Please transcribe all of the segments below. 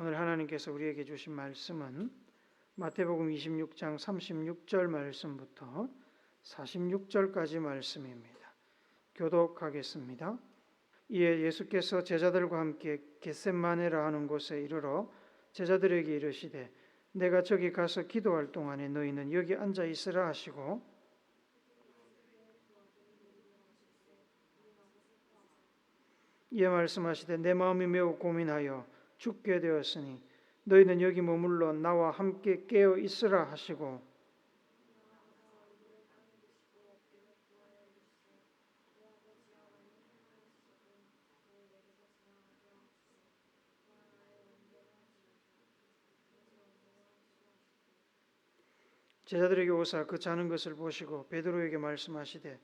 오늘 하나님께서 우리에게 주신 말씀은 마태복음 26장 36절 말씀부터 46절까지 말씀입니다. 교독하겠습니다. 이에 예수께서 제자들과 함께 겟셋마네라 하는 곳에 이르러 제자들에게 이르시되 내가 저기 가서 기도할 동안에 너희는 여기 앉아 있으라 하시고 이에 말씀하시되 내 마음이 매우 고민하여 죽게 되었으니 너희는 여기 머물러 나와 함께 깨어 있으라 하시고 제자들에게 오사 그 자는 것을 보시고 베드로에게 말씀하시되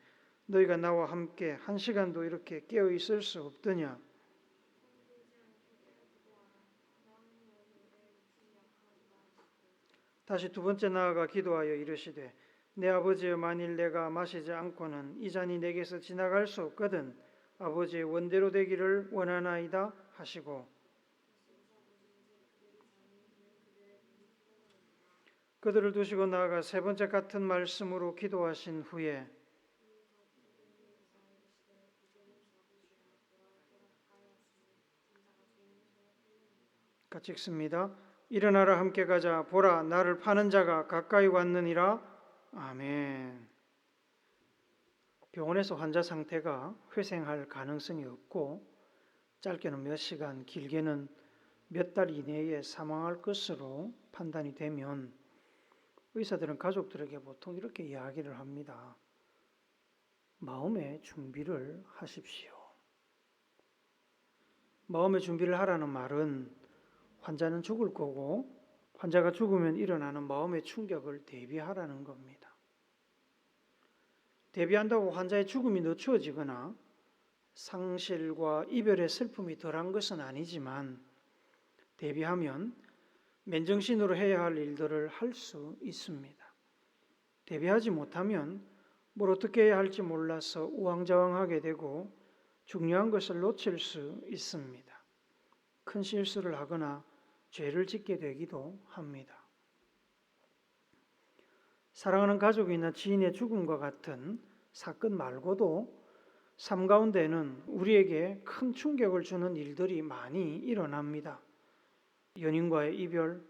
너희가 나와 함께 한 시간도 이렇게 깨어 있을 수 없더냐. 다시 두 번째 나아가 기도하여 이르시되 내 아버지여 만일 내가 마시지 않고는 이 잔이 내게서 지나갈 수 없거든 아버지의 원대로 되기를 원하나이다 하시고 그들을 두시고 나아가 세 번째 같은 말씀으로 기도하신 후에 같이 읽습니다. 일어나라 함께 가자 보라 나를 파는 자가 가까이 왔느니라. 아멘. 병원에서 환자 상태가 회생할 가능성이 없고 짧게는 몇 시간 길게는 몇 달 이내에 사망할 것으로 판단이 되면 의사들은 가족들에게 보통 이렇게 이야기를 합니다. 마음의 준비를 하십시오. 마음의 준비를 하라는 말은 환자는 죽을 거고 환자가 죽으면 일어나는 마음의 충격을 대비하라는 겁니다. 대비한다고 환자의 죽음이 늦춰지거나 상실과 이별의 슬픔이 덜한 것은 아니지만 대비하면 맨정신으로 해야 할 일들을 할 수 있습니다. 대비하지 못하면 뭘 어떻게 해야 할지 몰라서 우왕좌왕하게 되고 중요한 것을 놓칠 수 있습니다. 큰 실수를 하거나 죄를 짓게 되기도 합니다. 사랑하는 가족이나 지인의 죽음과 같은 사건 말고도 삶 가운데는 우리에게 큰 충격을 주는 일들이 많이 일어납니다. 연인과의 이별,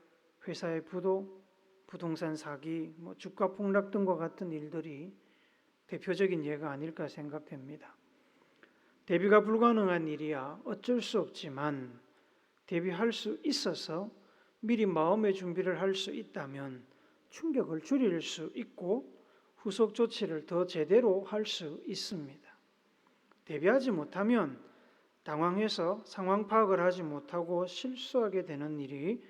회사의 부도, 부동산 사기, 주가 폭락 등과 같은 일들이 대표적인 예가 아닐까 생각됩니다. 대비가 불가능한 일이야 어쩔 수 없지만 대비할 수 있어서 미리 마음의 준비를 할 수 있다면 충격을 줄일 수 있고 후속 조치를 더 제대로 할 수 있습니다. 대비하지 못하면 당황해서 상황 파악을 하지 못하고 실수하게 되는 일이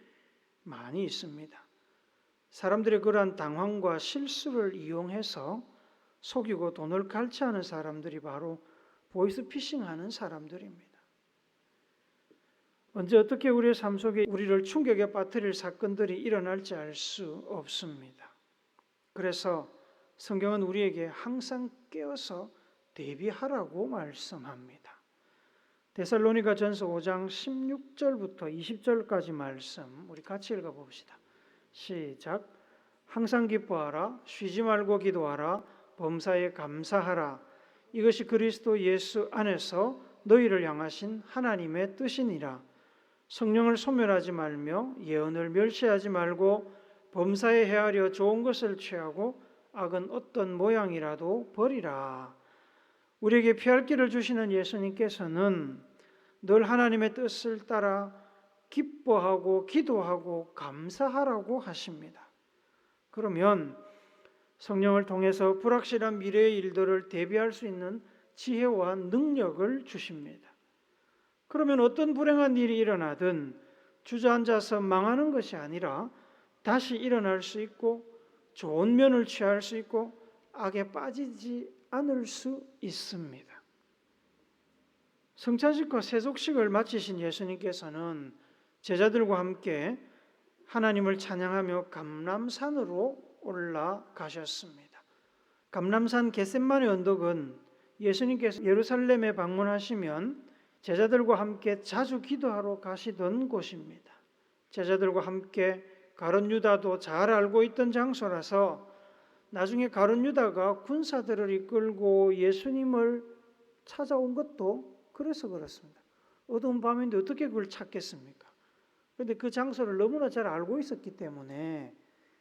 많이 있습니다. 사람들의 그러한 당황과 실수를 이용해서 속이고 돈을 갈취하는 사람들이 바로 보이스피싱하는 사람들입니다. 언제 어떻게 우리의 삶 속에 우리를 충격에 빠뜨릴 사건들이 일어날지 알 수 없습니다. 그래서 성경은 우리에게 항상 깨어서 대비하라고 말씀합니다. 데살로니가 전서 5장 16절부터 20절까지 말씀 우리 같이 읽어봅시다. 시작. 항상 기뻐하라 쉬지 말고 기도하라 범사에 감사하라 이것이 그리스도 예수 안에서 너희를 향하신 하나님의 뜻이니라. 성령을 소멸하지 말며 예언을 멸시하지 말고 범사에 헤아려 좋은 것을 취하고 악은 어떤 모양이라도 버리라. 우리에게 피할 길을 주시는 예수님께서는 늘 하나님의 뜻을 따라 기뻐하고 기도하고 감사하라고 하십니다. 그러면 성령을 통해서 불확실한 미래의 일들을 대비할 수 있는 지혜와 능력을 주십니다. 그러면 어떤 불행한 일이 일어나든 주저앉아서 망하는 것이 아니라 다시 일어날 수 있고 좋은 면을 취할 수 있고 악에 빠지지 않을 수 있습니다. 성찬식과 세속식을 마치신 예수님께서는 제자들과 함께 하나님을 찬양하며 감람산으로 올라가셨습니다. 감람산 겟셋마네 언덕은 예수님께서 예루살렘에 방문하시면 제자들과 함께 자주 기도하러 가시던 곳입니다. 제자들과 함께 가룟 유다도 잘 알고 있던 장소라서 나중에 가룟 유다가 군사들을 이끌고 예수님을 찾아온 것도 그래서 그렇습니다. 어두운 밤인데 어떻게 그걸 찾겠습니까? 그런데 그 장소를 너무나 잘 알고 있었기 때문에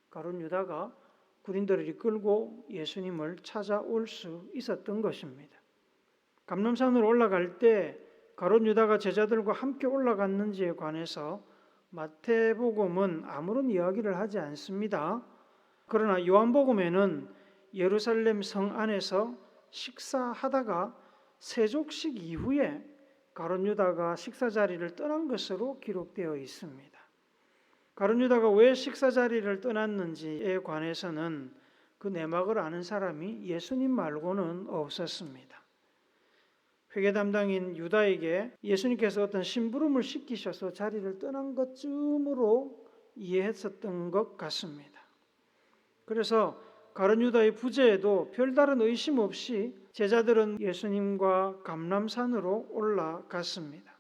가룟 유다가 군인들을 이끌고 예수님을 찾아올 수 있었던 것입니다. 감람산으로 올라갈 때 가룟 유다가 제자들과 함께 올라갔는지에 관해서 마태복음은 아무런 이야기를 하지 않습니다. 그러나 요한복음에는 예루살렘 성 안에서 식사하다가 세족식 이후에 가룟 유다가 식사 자리를 떠난 것으로 기록되어 있습니다. 가룟 유다가 왜 식사 자리를 떠났는지에 관해서는 그 내막을 아는 사람이 예수님 말고는 없었습니다. 회계 담당인 유다에게 예수님께서 어떤 심부름을 시키셔서 자리를 떠난 것쯤으로 이해했었던 것 같습니다. 그래서 가룟 유다의 부재에도 별다른 의심 없이 제자들은 예수님과 감람산으로 올라갔습니다.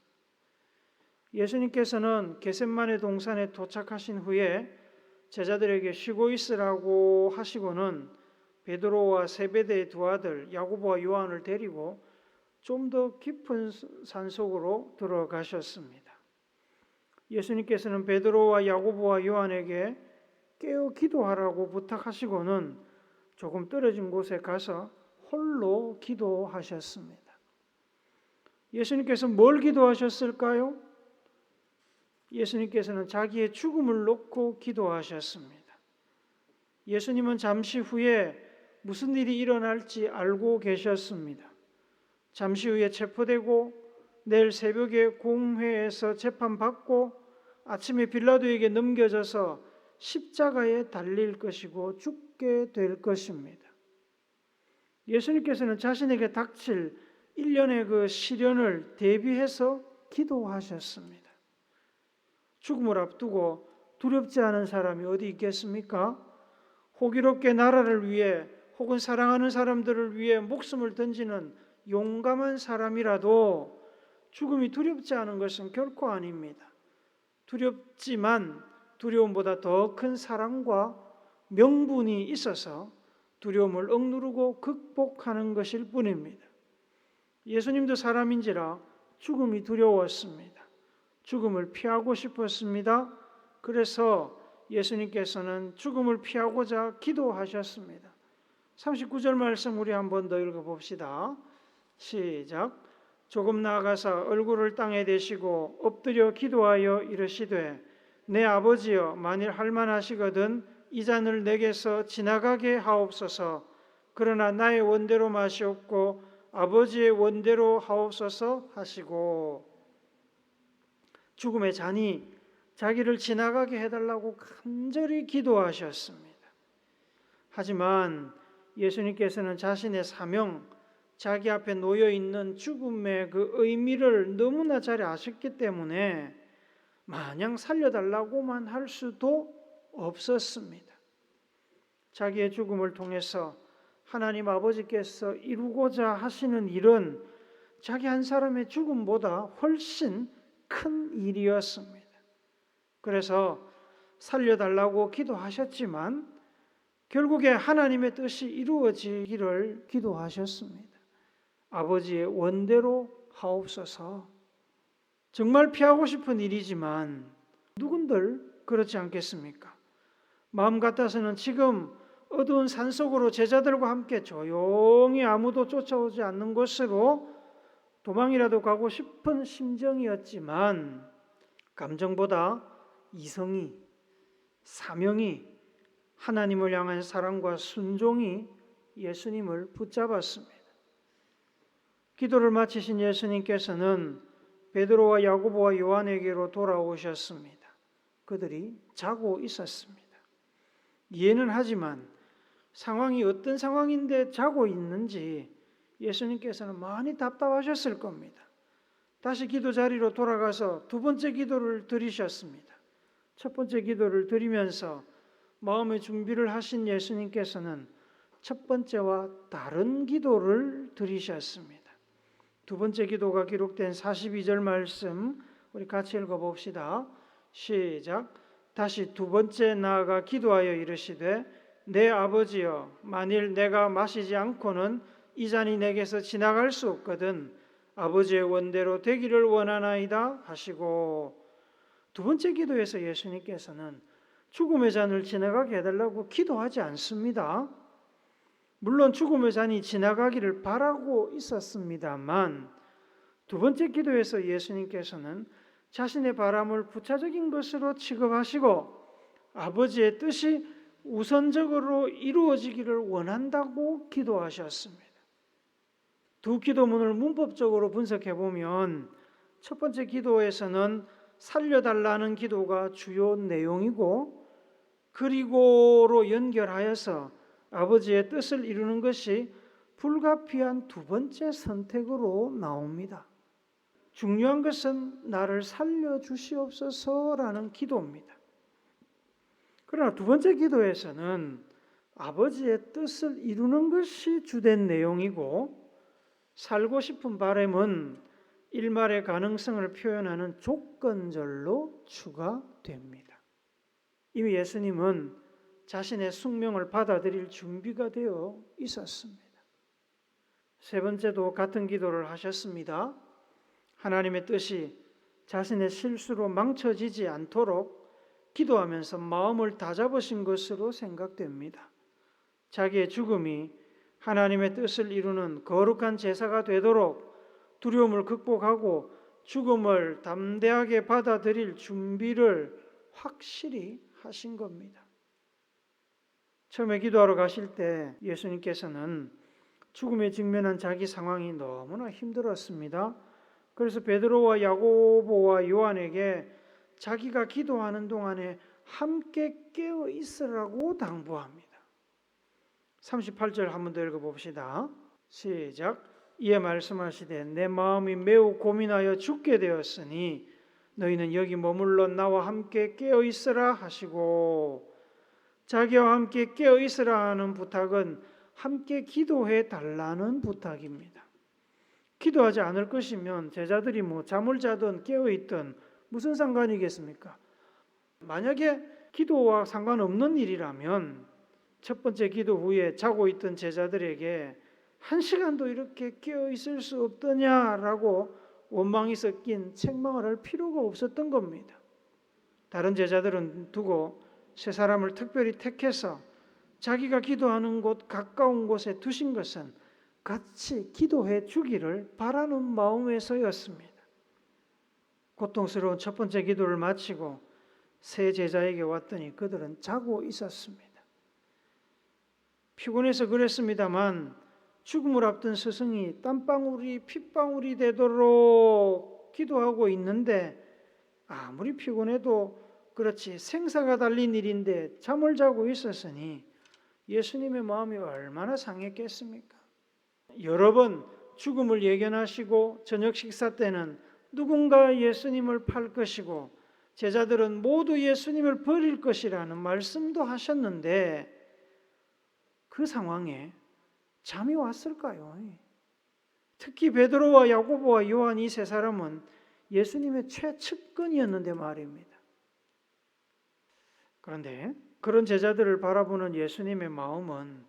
예수님께서는 겟셋마네 동산에 도착하신 후에 제자들에게 쉬고 있으라고 하시고는 베드로와 세베대의 두 아들 야고보와 요한을 데리고 좀 더 깊은 산속으로 들어가셨습니다. 예수님께서는 베드로와 야고보와 요한에게 깨어 기도하라고 부탁하시고는 조금 떨어진 곳에 가서 홀로 기도하셨습니다. 예수님께서 뭘 기도하셨을까요? 예수님께서는 자기의 죽음을 놓고 기도하셨습니다. 예수님은 잠시 후에 무슨 일이 일어날지 알고 계셨습니다. 잠시 후에 체포되고 내일 새벽에 공회에서 재판받고 아침에 빌라도에게 넘겨져서 십자가에 달릴 것이고 죽게 될 것입니다. 예수님께서는 자신에게 닥칠 일련의 그 시련을 대비해서 기도하셨습니다. 죽음을 앞두고 두렵지 않은 사람이 어디 있겠습니까? 호기롭게 나라를 위해 혹은 사랑하는 사람들을 위해 목숨을 던지는 용감한 사람이라도 죽음이 두렵지 않은 것은 결코 아닙니다. 두렵지만 두려움보다 더 큰 사랑과 명분이 있어서 두려움을 억누르고 극복하는 것일 뿐입니다. 예수님도 사람인지라 죽음이 두려웠습니다. 죽음을 피하고 싶었습니다. 그래서 예수님께서는 죽음을 피하고자 기도하셨습니다. 39절 말씀 우리 한 번 더 읽어봅시다. 시작. 조금 나아가서 얼굴을 땅에 대시고 엎드려 기도하여 이르시되 내 아버지여 만일 할만하시거든 이 잔을 내게서 지나가게 하옵소서. 그러나 나의 원대로 마시옵고 아버지의 원대로 하옵소서 하시고 죽음의 잔이 자기를 지나가게 해달라고 간절히 기도하셨습니다. 하지만 예수님께서는 자신의 사명, 자기 앞에 놓여 있는 죽음의 그 의미를 너무나 잘 아셨기 때문에 마냥 살려달라고만 할 수도 없었습니다. 자기의 죽음을 통해서 하나님 아버지께서 이루고자 하시는 일은 자기 한 사람의 죽음보다 훨씬 큰 일이었습니다. 그래서 살려달라고 기도하셨지만 결국에 하나님의 뜻이 이루어지기를 기도하셨습니다. 아버지의 원대로 하옵소서. 정말 피하고 싶은 일이지만 누군들 그렇지 않겠습니까? 마음 같아서는 지금 어두운 산속으로 제자들과 함께 조용히 아무도 쫓아오지 않는 곳으로 도망이라도 가고 싶은 심정이었지만 감정보다 이성이, 사명이, 하나님을 향한 사랑과 순종이 예수님을 붙잡았습니다. 기도를 마치신 예수님께서는 베드로와 야고보와 요한에게로 돌아오셨습니다. 그들이 자고 있었습니다. 이해는 하지만 상황이 어떤 상황인데 자고 있는지 예수님께서는 많이 답답하셨을 겁니다. 다시 기도 자리로 돌아가서 두 번째 기도를 드리셨습니다. 첫 번째 기도를 드리면서 마음의 준비를 하신 예수님께서는 첫 번째와 다른 기도를 드리셨습니다. 두 번째 기도가 기록된 42절 말씀 우리 같이 읽어봅시다. 시작. 다시 두 번째 나아가 기도하여 이르시되 내 아버지여 만일 내가 마시지 않고는 이 잔이 내게서 지나갈 수 없거든 아버지의 원대로 되기를 원하나이다 하시고, 두 번째 기도에서 예수님께서는 죽음의 잔을 지나가게 해달라고 기도하지 않습니다. 물론 죽음의 잔이 지나가기를 바라고 있었습니다만, 두 번째 기도에서 예수님께서는 자신의 바람을 부차적인 것으로 취급하시고 아버지의 뜻이 우선적으로 이루어지기를 원한다고 기도하셨습니다. 두 기도문을 문법적으로 분석해 보면 첫 번째 기도에서는 살려달라는 기도가 주요 내용이고, 그리고로 연결하여서 아버지의 뜻을 이루는 것이 불가피한 두 번째 선택으로 나옵니다. 중요한 것은 나를 살려주시옵소서라는 기도입니다. 그러나 두 번째 기도에서는 아버지의 뜻을 이루는 것이 주된 내용이고, 살고 싶은 바람은 일말의 가능성을 표현하는 조건절로 추가됩니다. 이미 예수님은 자신의 숙명을 받아들일 준비가 되어 있었습니다. 세 번째도 같은 기도를 하셨습니다. 하나님의 뜻이 자신의 실수로 망쳐지지 않도록 기도하면서 마음을 다잡으신 것으로 생각됩니다. 자기의 죽음이 하나님의 뜻을 이루는 거룩한 제사가 되도록 두려움을 극복하고 죽음을 담대하게 받아들일 준비를 확실히 하신 겁니다. 처음에 기도하러 가실 때 예수님께서는 죽음에 직면한 자기 상황이 너무나 힘들었습니다. 그래서 베드로와 야고보와 요한에게 자기가 기도하는 동안에 함께 깨어 있으라고 당부합니다. 38절 한 번 더 읽어봅시다. 시작. 이에 말씀하시되 내 마음이 매우 고민하여 죽게 되었으니 너희는 여기 머물러 나와 함께 깨어 있으라 하시고, 자기와 함께 깨어 있으라 하는 부탁은 함께 기도해 달라는 부탁입니다. 기도하지 않을 것이면 제자들이 잠을 자든 깨어 있든 무슨 상관이겠습니까? 만약에 기도와 상관없는 일이라면 첫 번째 기도 후에 자고 있던 제자들에게 한 시간도 이렇게 깨어 있을 수 없더냐라고 원망이 섞인 책망을 할 필요가 없었던 겁니다. 다른 제자들은 두고 세 사람을 특별히 택해서 자기가 기도하는 곳 가까운 곳에 두신 것은 같이 기도해 주기를 바라는 마음에서였습니다. 고통스러운 첫 번째 기도를 마치고 세 제자에게 왔더니 그들은 자고 있었습니다. 피곤해서 그랬습니다만 죽음을 앞둔 스승이 땀방울이 핏방울이 되도록 기도하고 있는데 아무리 피곤해도 그렇지 생사가 달린 일인데 잠을 자고 있었으니 예수님의 마음이 얼마나 상했겠습니까? 여러 번 죽음을 예견하시고 저녁 식사 때는 누군가 예수님을 팔 것이고 제자들은 모두 예수님을 버릴 것이라는 말씀도 하셨는데 그 상황에 잠이 왔을까요? 특히 베드로와 야고보와 요한 이 세 사람은 예수님의 최측근이었는데 말입니다. 그런데 그런 제자들을 바라보는 예수님의 마음은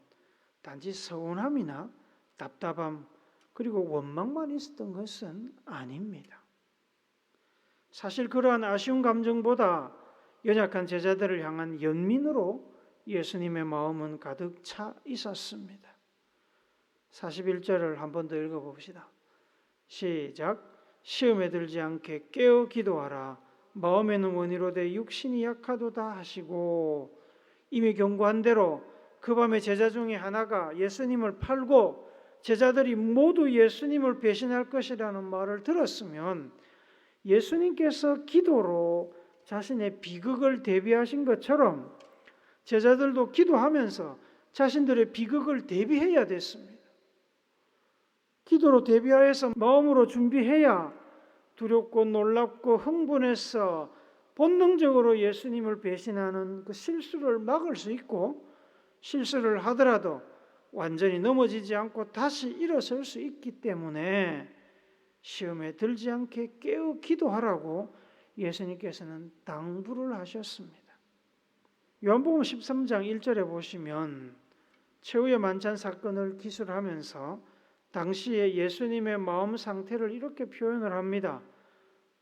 단지 서운함이나 답답함 그리고 원망만 있었던 것은 아닙니다. 사실 그러한 아쉬운 감정보다 연약한 제자들을 향한 연민으로 예수님의 마음은 가득 차 있었습니다. 41절을 한 번 더 읽어봅시다. 시작. 시험에 들지 않게 깨어 기도하라. 마음에는 원이로되 육신이 약하도다 하시고, 이미 경고한 대로 그 밤에 제자 중에 하나가 예수님을 팔고 제자들이 모두 예수님을 배신할 것이라는 말을 들었으면 예수님께서 기도로 자신의 비극을 대비하신 것처럼 제자들도 기도하면서 자신들의 비극을 대비해야 됐습니다. 기도로 대비하여서 마음으로 준비해야 두렵고 놀랍고 흥분해서 본능적으로 예수님을 배신하는 그 실수를 막을 수 있고, 실수를 하더라도 완전히 넘어지지 않고 다시 일어설 수 있기 때문에 시험에 들지 않게 깨어 기도하라고 예수님께서는 당부를 하셨습니다. 요한복음 13장 1절에 보시면 최후의 만찬 사건을 기술하면서 당시에 예수님의 마음 상태를 이렇게 표현을 합니다.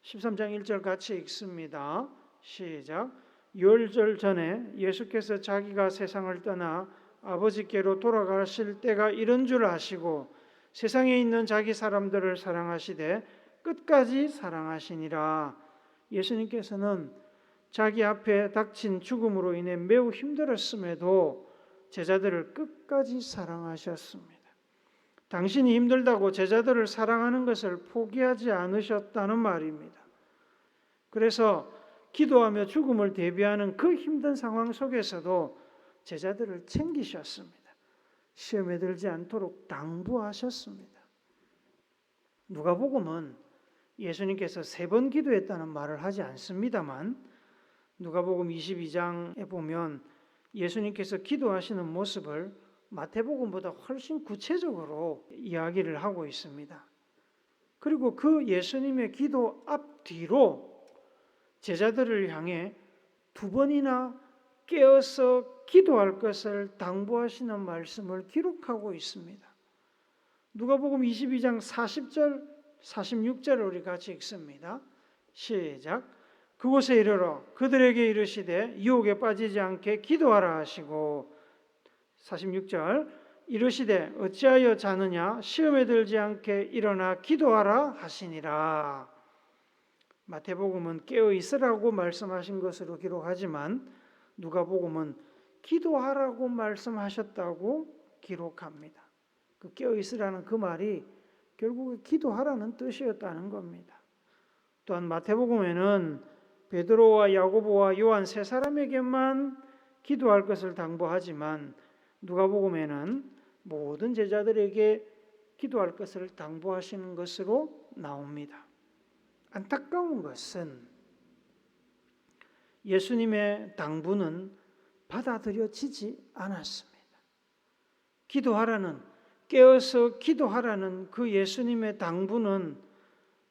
13장 1절 같이 읽습니다. 시작. 유월절 전에 예수께서 자기가 세상을 떠나 아버지께로 돌아가실 때가 이른 줄 아시고 세상에 있는 자기 사람들을 사랑하시되 끝까지 사랑하시니라. 예수님께서는 자기 앞에 닥친 죽음으로 인해 매우 힘들었음에도 제자들을 끝까지 사랑하셨습니다. 당신이 힘들다고 제자들을 사랑하는 것을 포기하지 않으셨다는 말입니다. 그래서 기도하며 죽음을 대비하는 그 힘든 상황 속에서도 제자들을 챙기셨습니다. 시험에 들지 않도록 당부하셨습니다. 누가복음은 예수님께서 3번 기도했다는 말을 하지 않습니다만 누가복음 22장에 보면 예수님께서 기도하시는 모습을 마태복음보다 훨씬 구체적으로 이야기를 하고 있습니다. 그리고 그 예수님의 기도 앞뒤로 제자들을 향해 2번이나 깨어서 기도할 것을 당부하시는 말씀을 기록하고 있습니다. 누가복음 22장 40절, 46절을 우리 같이 읽습니다. 시작. 그곳에 이르러 그들에게 이르시되 유혹에 빠지지 않게 기도하라 하시고 46절 이르시되 어찌하여 자느냐 시험에 들지 않게 일어나 기도하라 하시니라. 마태복음은 깨어 있으라고 말씀하신 것으로 기록하지만 누가복음은 기도하라고 말씀하셨다고 기록합니다. 그 깨어 있으라는 그 말이 결국 기도하라는 뜻이었다는 겁니다. 또한 마태복음에는 베드로와 야고보와 요한 3사람에게만 기도할 것을 당부하지만 누가복음에는 모든 제자들에게 기도할 것을 당부하시는 것으로 나옵니다. 안타까운 것은 예수님의 당부는 받아들여지지 않았습니다. 기도하라는, 깨어서 기도하라는 그 예수님의 당부는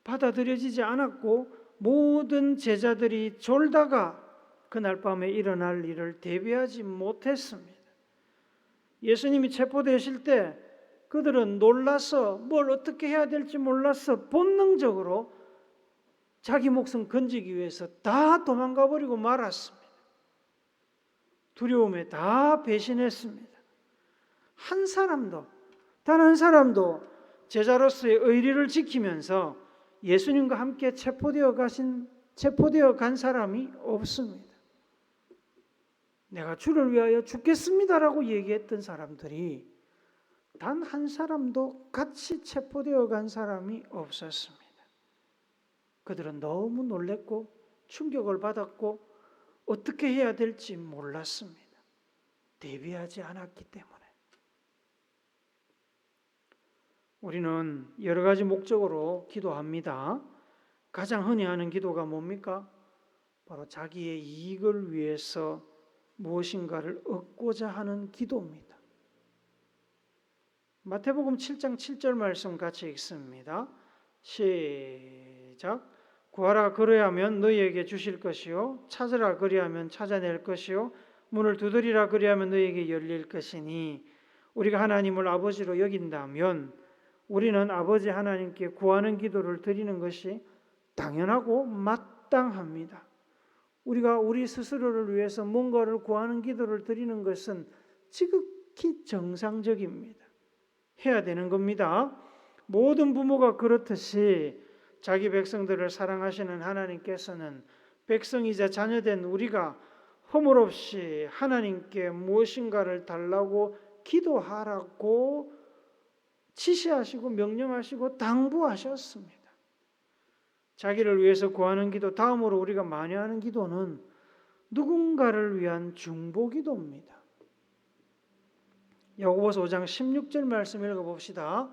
받아들여지지 않았고 모든 제자들이 졸다가 그날 밤에 일어날 일을 대비하지 못했습니다. 예수님이 체포되실 때 그들은 놀라서 뭘 어떻게 해야 될지 몰라서 본능적으로 자기 목숨 건지기 위해서 다 도망가 버리고 말았습니다. 두려움에 다 배신했습니다. 한 사람도, 단 한 사람도 제자로서의 의리를 지키면서 예수님과 함께 체포되어 간 사람이 없습니다. 내가 주를 위하여 죽겠습니다라고 얘기했던 사람들이 단 한 사람도 같이 체포되어 간 사람이 없었습니다. 그들은 너무 놀랬고 충격을 받았고 어떻게 해야 될지 몰랐습니다. 대비하지 않았기 때문에. 우리는 여러 가지 목적으로 기도합니다. 가장 흔히 하는 기도가 뭡니까? 바로 자기의 이익을 위해서 무엇인가를 얻고자 하는 기도입니다. 마태복음 7장 7절 말씀 같이 읽습니다. 시작. 구하라 그리하면 너희에게 주실 것이요 찾으라 그리하면 찾아낼 것이요 문을 두드리라 그리하면 너희에게 열릴 것이니 우리가 하나님을 아버지로 여긴다면 우리는 아버지 하나님께 구하는 기도를 드리는 것이 당연하고 마땅합니다. 우리가 우리 스스로를 위해서 뭔가를 구하는 기도를 드리는 것은 지극히 정상적입니다. 해야 되는 겁니다. 모든 부모가 그렇듯이 자기 백성들을 사랑하시는 하나님께서는 백성이자 자녀된 우리가 허물 없이 하나님께 무엇인가를 달라고 기도하라고 지시하시고 명령하시고 당부하셨습니다. 자기를 위해서 구하는 기도, 다음으로 우리가 많이 하는 기도는 누군가를 위한 중보기도입니다. 야고보서 5장 16절 말씀 읽어봅시다.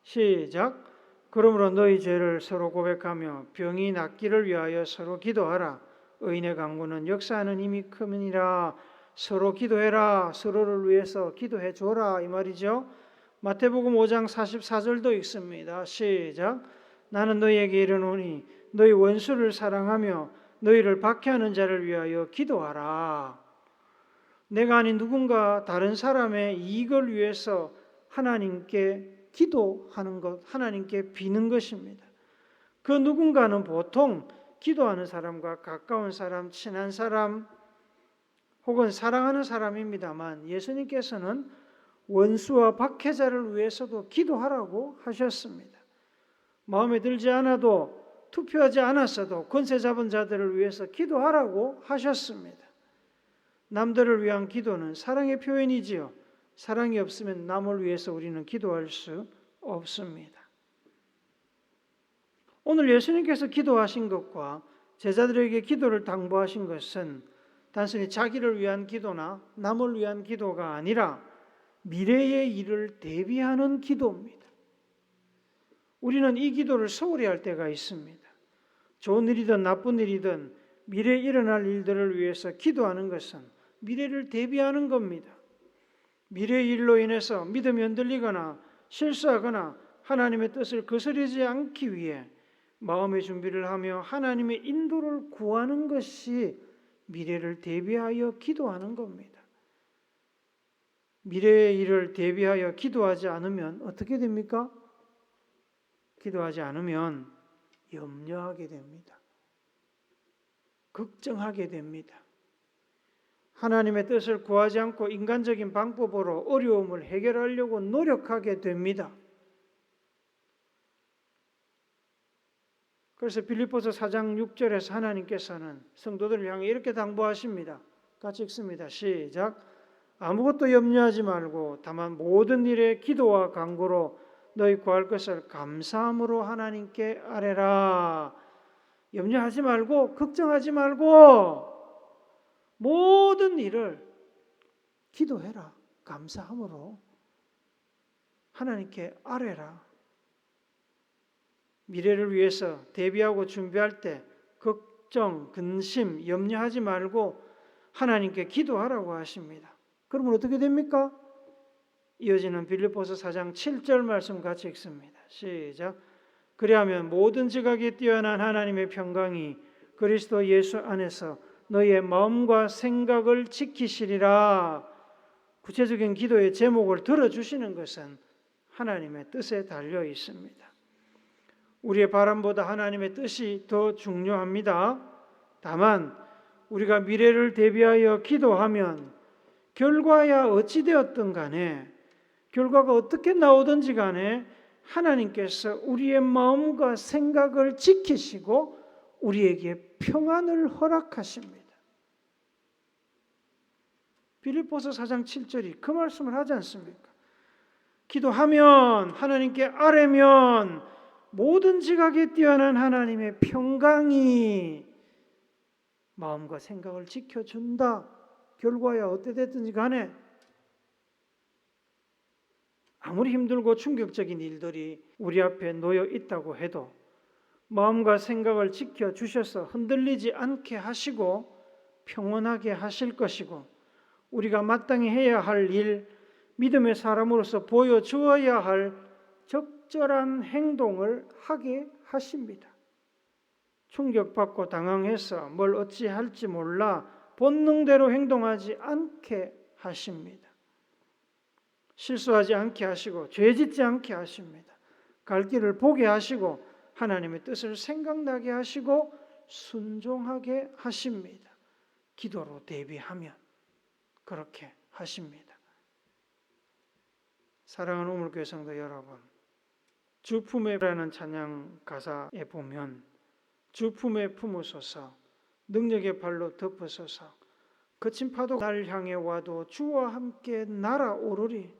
시작. 그러므로 너희 죄를 서로 고백하며 병이 낫기를 위하여 서로 기도하라. 의인의 간구는 역사하는 힘이 크니라. 서로 기도해라. 서로를 위해서 기도해 줘라 이 말이죠. 마태복음 5장 44절도 읽습니다. 시작. 나는 너희에게 이르노니 너희 원수를 사랑하며 너희를 박해하는 자를 위하여 기도하라. 내가 아닌 누군가 다른 사람의 이익을 위해서 하나님께 기도하는 것, 하나님께 비는 것입니다. 그 누군가는 보통 기도하는 사람과 가까운 사람, 친한 사람 혹은 사랑하는 사람입니다만 예수님께서는 원수와 박해자를 위해서도 기도하라고 하셨습니다. 마음에 들지 않아도 투표하지 않았어도 권세 잡은 자들을 위해서 기도하라고 하셨습니다. 남들을 위한 기도는 사랑의 표현이지요. 사랑이 없으면 남을 위해서 우리는 기도할 수 없습니다. 오늘 예수님께서 기도하신 것과 제자들에게 기도를 당부하신 것은 단순히 자기를 위한 기도나 남을 위한 기도가 아니라 미래의 일을 대비하는 기도입니다. 우리는 이 기도를 소홀히 할 때가 있습니다. 좋은 일이든 나쁜 일이든 미래에 일어날 일들을 위해서 기도하는 것은 미래를 대비하는 겁니다. 미래의 일로 인해서 믿음이 흔들리거나 실수하거나 하나님의 뜻을 거스르지 않기 위해 마음의 준비를 하며 하나님의 인도를 구하는 것이 미래를 대비하여 기도하는 겁니다. 미래의 일을 대비하여 기도하지 않으면 어떻게 됩니까? 기도하지 않으면 염려하게 됩니다. 걱정하게 됩니다. 하나님의 뜻을 구하지 않고 인간적인 방법으로 어려움을 해결하려고 노력하게 됩니다. 그래서 빌립보서 4장 6절에서 하나님께서는 성도들을 향해 이렇게 당부하십니다. 같이 읽습니다. 시작. 아무것도 염려하지 말고 다만 모든 일에 기도와 간구로 너희 구할 것을 감사함으로 하나님께 아뢰라. 염려하지 말고 걱정하지 말고 모든 일을 기도해라. 감사함으로 하나님께 아뢰라. 미래를 위해서 대비하고 준비할 때 걱정, 근심, 염려하지 말고 하나님께 기도하라고 하십니다. 그러면 어떻게 됩니까? 이어지는 빌립보서 4장 7절 말씀 같이 읽습니다. 시작. 그리하면 모든 지각이 뛰어난 하나님의 평강이 그리스도 예수 안에서 너희의 마음과 생각을 지키시리라. 구체적인 기도의 제목을 들어주시는 것은 하나님의 뜻에 달려 있습니다. 우리의 바람보다 하나님의 뜻이 더 중요합니다. 다만 우리가 미래를 대비하여 기도하면 결과야 어찌 되었든 간에 결과가 어떻게 나오든지 간에 하나님께서 우리의 마음과 생각을 지키시고 우리에게 평안을 허락하십니다. 빌립보서 4장 7절이 그 말씀을 하지 않습니까? 기도하면 하나님께 아뢰면 모든 지각에 뛰어난 하나님의 평강이 마음과 생각을 지켜준다. 결과야 어떻게 됐든지 간에 아무리 힘들고 충격적인 일들이 우리 앞에 놓여 있다고 해도 마음과 생각을 지켜주셔서 흔들리지 않게 하시고 평온하게 하실 것이고 우리가 마땅히 해야 할 일, 믿음의 사람으로서 보여주어야 할 적절한 행동을 하게 하십니다. 충격받고 당황해서 뭘 어찌할지 몰라 본능대로 행동하지 않게 하십니다. 실수하지 않게 하시고 죄짓지 않게 하십니다. 갈 길을 보게 하시고 하나님의 뜻을 생각나게 하시고 순종하게 하십니다. 기도로 대비하면 그렇게 하십니다. 사랑하는 우물교회 성도 여러분, 주 품에라는 찬양 가사에 보면 주 품에 품으소서 능력의 발로 덮으소서 거친 파도 날 향해 와도 주와 함께 날아오르리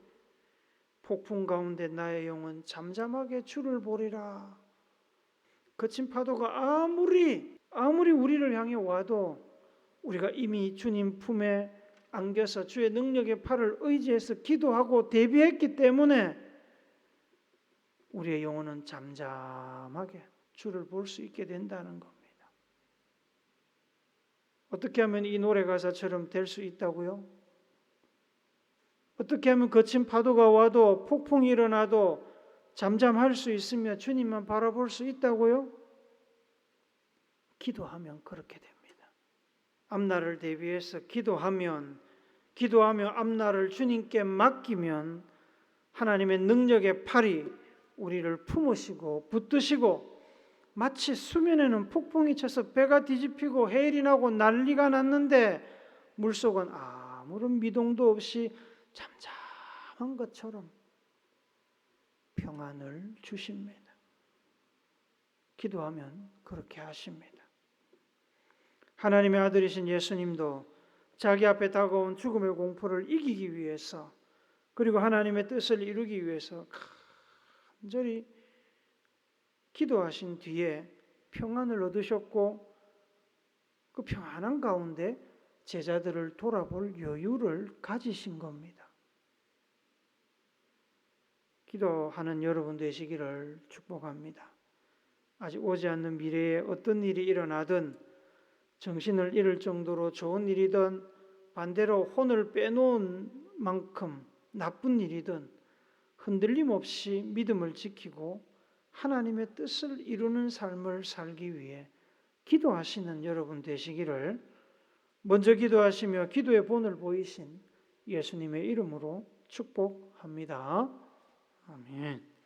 폭풍 가운데 나의 영혼 잠잠하게 주를 보리라. 거친 파도가 아무리 우리를 향해 와도 우리가 이미 주님 품에 안겨서 주의 능력의 팔을 의지해서 기도하고 대비했기 때문에 우리의 영혼은 잠잠하게 주를 볼 수 있게 된다는 겁니다. 어떻게 하면 이 노래 가사처럼 될 수 있다고요? 어떻게 하면 거친 파도가 와도 폭풍이 일어나도 잠잠할 수 있으며 주님만 바라볼 수 있다고요? 기도하면 그렇게 됩니다. 앞날을 대비해서 기도하며 앞날을 주님께 맡기면 하나님의 능력의 팔이 우리를 품으시고 붙드시고 마치 수면에는 폭풍이 쳐서 배가 뒤집히고 해일이 나고 난리가 났는데 물속은 아무런 미동도 없이 잠잠한 것처럼 평안을 주십니다. 기도하면 그렇게 하십니다. 하나님의 아들이신 예수님도 자기 앞에 다가온 죽음의 공포를 이기기 위해서 그리고 하나님의 뜻을 이루기 위해서 간절히 기도하신 뒤에 평안을 얻으셨고 그 평안한 가운데 제자들을 돌아볼 여유를 가지신 겁니다. 기도하는 여러분 되시기를 축복합니다. 아직 오지 않는 미래에 어떤 일이 일어나든 정신을 잃을 정도로 좋은 일이든 반대로 혼을 빼놓은 만큼 나쁜 일이든 흔들림 없이 믿음을 지키고 하나님의 뜻을 이루는 삶을 살기 위해 기도하시는 여러분 되시기를 먼저 기도하시며 기도의 본을 보이신 예수님의 이름으로 축복합니다. 아멘.